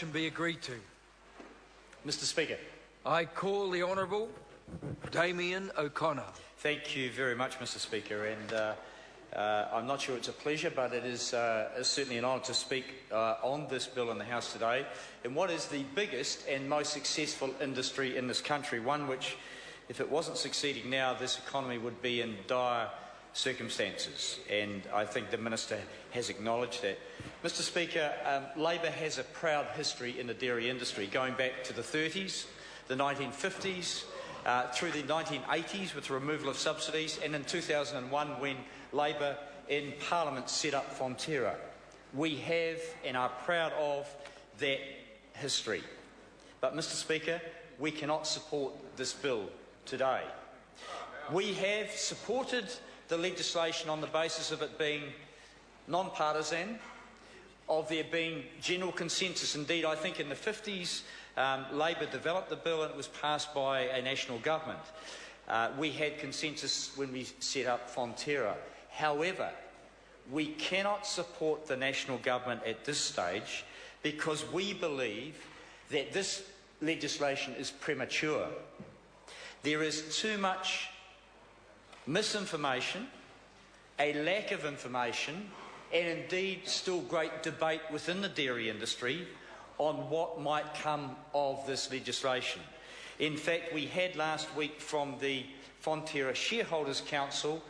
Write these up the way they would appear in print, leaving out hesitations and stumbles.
Be agreed to. Mr. Speaker. I call the Honourable Damien O'Connor. Thank you very much, Mr. Speaker, and I'm not sure it's a pleasure, but it is certainly an honour to speak on this bill in the House today, in what is the biggest and most successful industry in this country, one which, if it wasn't succeeding now, this economy would be in dire circumstances, and I think the Minister has acknowledged that. Mr. Speaker, Labor has a proud history in the dairy industry, going back to the 30s, the 1950s, through the 1980s with the removal of subsidies, and in 2001 when Labor in Parliament set up Fonterra. We have and are proud of that history. But, Mr. Speaker, we cannot support this bill today. We have supported the legislation on the basis of it being non-partisan, of there being general consensus. Indeed, I think in the 50s, Labor developed the bill and it was passed by a national government. We had consensus when we set up Fonterra. However, we cannot support the national government at this stage because we believe that this legislation is premature. There is too much misinformation, a lack of information, and indeed still great debate within the dairy industry on what might come of this legislation. In fact, we had last week from the Fonterra Shareholders Council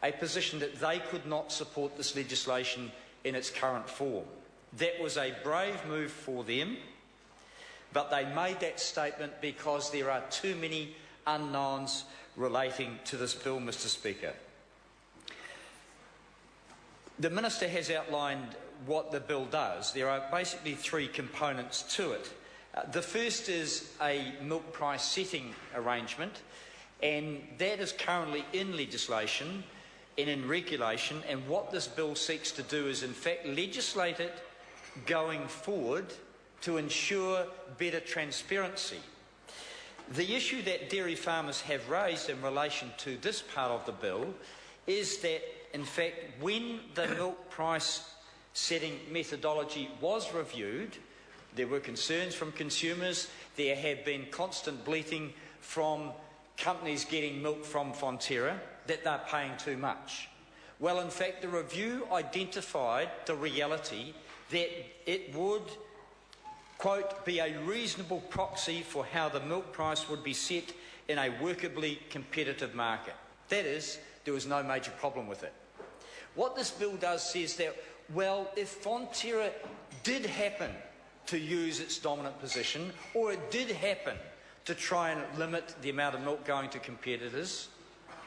a position that they could not support this legislation in its current form. That was a brave move for them, but they made that statement because there are too many unknowns relating to this bill, Mr. Speaker. The Minister has outlined what the bill does. There are basically three components to it. The first is a milk price setting arrangement, and that is currently in legislation and in regulation, and what this bill seeks to do is in fact legislate it going forward to ensure better transparency. The issue that dairy farmers have raised in relation to this part of the bill is that, in fact, when the milk price setting methodology was reviewed, there were concerns from consumers. There have been constant bleating from companies getting milk from Fonterra that they're paying too much. Well, in fact, the review identified the reality that it would, quote, be a reasonable proxy for how the milk price would be set in a workably competitive market. That is, there was no major problem with it. What this bill does says that, well, if Fonterra did happen to use its dominant position, or it did happen to try and limit the amount of milk going to competitors,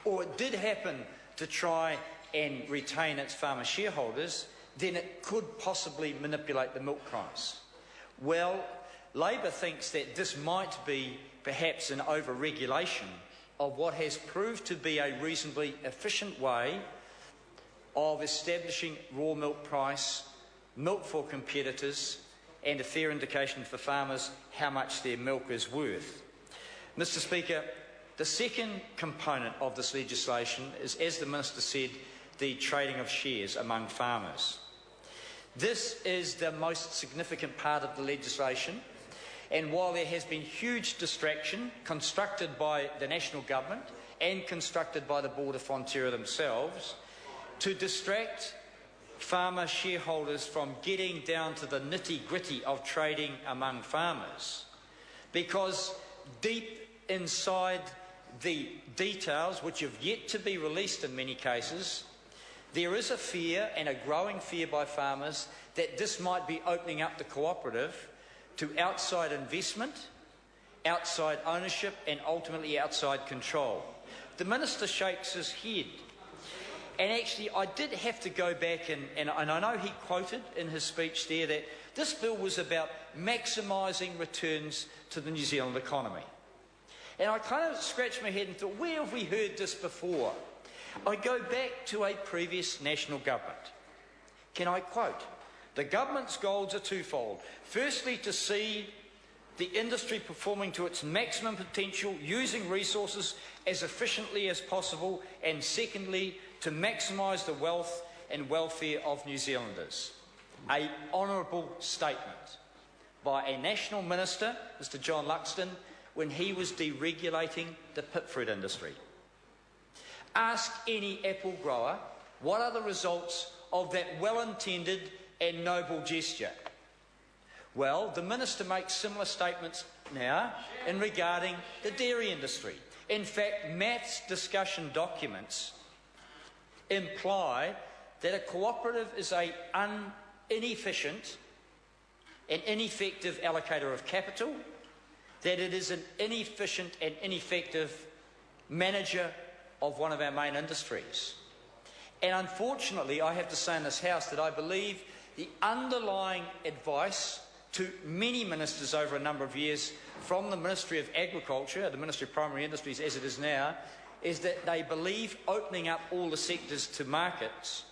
or it did happen to try and retain its farmer shareholders, then it could possibly manipulate the milk price. Well, Labor thinks that this might be perhaps an over-regulation of what has proved to be a reasonably efficient way of establishing raw milk price, milk for competitors, and a fair indication for farmers how much their milk is worth. Mr. Speaker, the second component of this legislation is, as the Minister said, the trading of shares among farmers. This is the most significant part of the legislation, and while there has been huge distraction constructed by the national government and constructed by the Board of Fonterra themselves to distract farmer shareholders from getting down to the nitty-gritty of trading among farmers, because deep inside the details, which have yet to be released in many cases, there is a fear, and a growing fear by farmers, that this might be opening up the cooperative to outside investment, outside ownership, and ultimately outside control. The Minister shakes his head. And actually, I did have to go back, and I know he quoted in his speech there that this bill was about maximising returns to the New Zealand economy. And I kind of scratched my head and thought, where have we heard this before? I go back to a previous national government. Can I quote? The government's goals are twofold. Firstly, to see the industry performing to its maximum potential, using resources as efficiently as possible, and secondly, to maximise the wealth and welfare of New Zealanders. An honourable statement. by a national minister, Mr John Luxton, when he was deregulating the pip fruit industry. Ask any apple grower what are the results of that well-intended and noble gesture. Well, the minister makes similar statements now in regarding the dairy industry. In fact, Matt's discussion documents imply that a cooperative is an inefficient and ineffective allocator of capital, that it is an inefficient and ineffective manager of one of our main industries. And unfortunately, I have to say in this House that I believe the underlying advice to many ministers over a number of years from the Ministry of Agriculture, the Ministry of Primary Industries as it is now, is that they believe opening up all the sectors to markets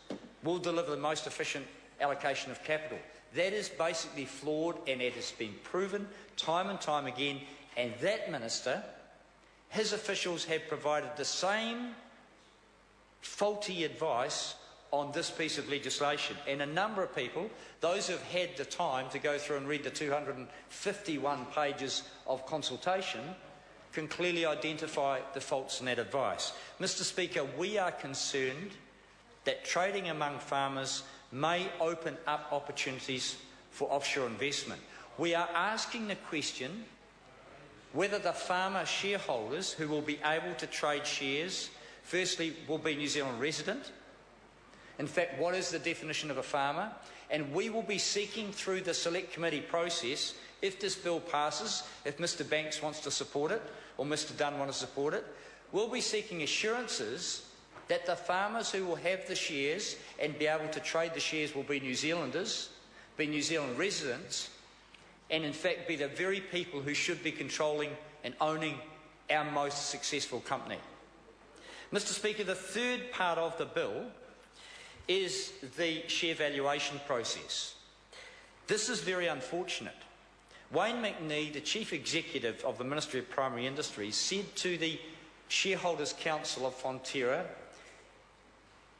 will deliver the most efficient allocation of capital. That is basically flawed, and it has been proven time and time again, and that minister, his officials have provided the same faulty advice on this piece of legislation. And a number of people, those who have had the time to go through and read the 251 pages of consultation, can clearly identify the faults in that advice. Mr Speaker, we are concerned that trading among farmers may open up opportunities for offshore investment. We are asking the question whether the farmer shareholders who will be able to trade shares, firstly, will be New Zealand resident. In fact, what is the definition of a farmer? And we will be seeking through the select committee process, if this bill passes, if Mr Banks wants to support it, or Mr Dunn wants to support it, we'll be seeking assurances that the farmers who will have the shares and be able to trade the shares will be New Zealanders, be New Zealand residents, and in fact be the very people who should be controlling and owning our most successful company. Mr Speaker, the third part of the bill is the share valuation process. This is very unfortunate. Wayne McNee, the Chief Executive of the Ministry of Primary Industries, said to the Shareholders' Council of Fonterra,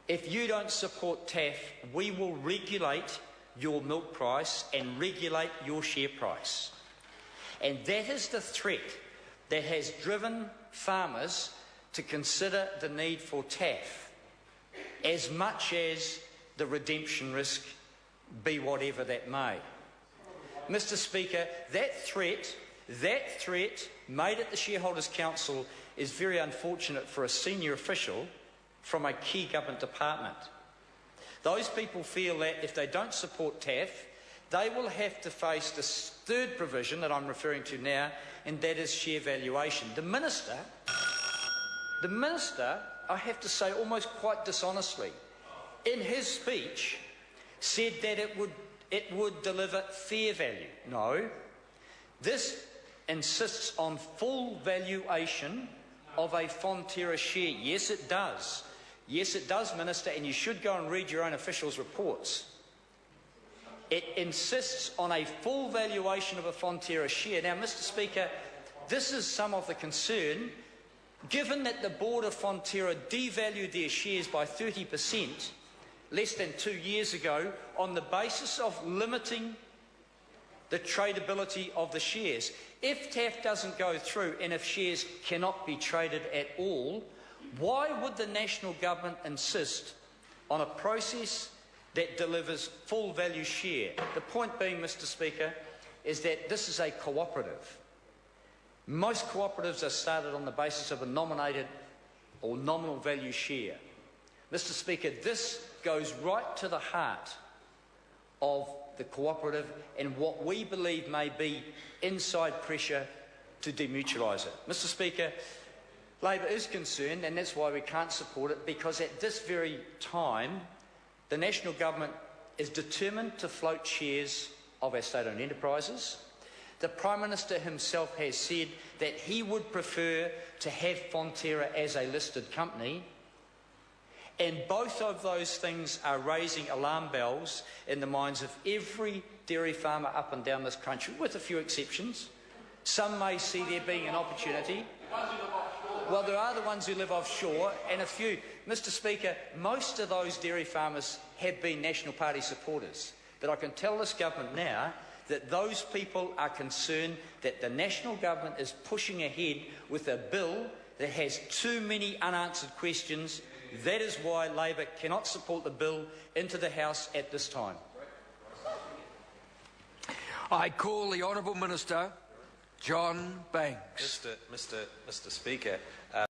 if you don't support TAF, we will regulate your milk price and regulate your share price. And that is the threat that has driven farmers to consider the need for TAF, as much as the redemption risk, be whatever that may. Mr Speaker, that threat made at the Shareholders' Council is very unfortunate for a senior official from a key government department. Those people feel that if they don't support TAF, they will have to face this third provision that I'm referring to now, and that is share valuation. The minister, I have to say almost quite dishonestly, in his speech said that it would deliver fair value. No, this insists on full valuation of a Fonterra share. Yes, it does. Yes, it does, Minister, and you should go and read your own officials' reports. It insists on a full valuation of a Fonterra share. Now, Mr Speaker, this is some of the concern, given that the board of Fonterra devalued their shares by 30% less than 2 years ago on the basis of limiting the tradability of the shares. If TAF doesn't go through and if shares cannot be traded at all, why would the national government insist on a process that delivers full value share? The point being, Mr Speaker, is that this is a cooperative. Most cooperatives are started on the basis of a nominated or nominal value share. Mr Speaker, this goes right to the heart of the cooperative and what we believe may be inside pressure to demutualise it. Mr Speaker, Labor is concerned, and that's why we can't support it, because at this very time the national government is determined to float shares of our state-owned enterprises. The Prime Minister himself has said that he would prefer to have Fonterra as a listed company, and both of those things are raising alarm bells in the minds of every dairy farmer up and down this country, with a few exceptions. Some may see there being an opportunity. Well, there are the ones who live offshore, and a few. Mr Speaker, most of those dairy farmers have been National Party supporters. But I can tell this government now that those people are concerned that the national government is pushing ahead with a bill that has too many unanswered questions. That is why Labor cannot support the bill into the House at this time. I call the Honourable Minister John Banks. Mr. Speaker,